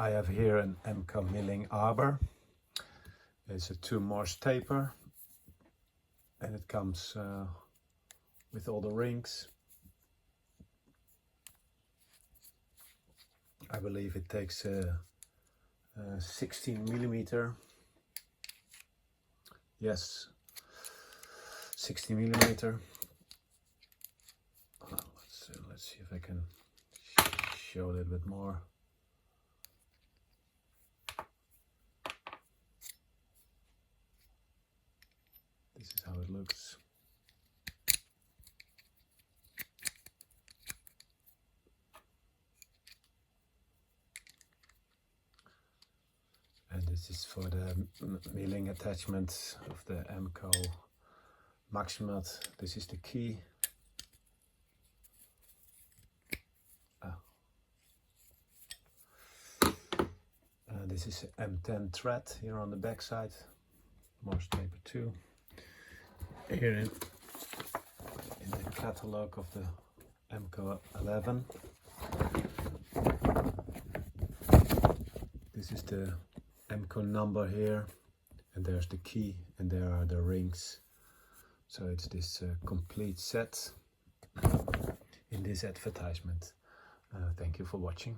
I have here an Emco Milling Arbor. It's a 2-Morse taper and it comes with all the rings. I believe it takes 16mm. Yes, 16mm. Let's see if I can show a little bit more. This is how it looks. And this is for the milling attachment of the Emco MK2. This is the key. This is M10 thread here on the back side, Morse taper 2. Here in the catalog of the Emco 11. This is the Emco number here, and there's the key, and there are the rings. So it's this complete set in this advertisement. Thank you for watching.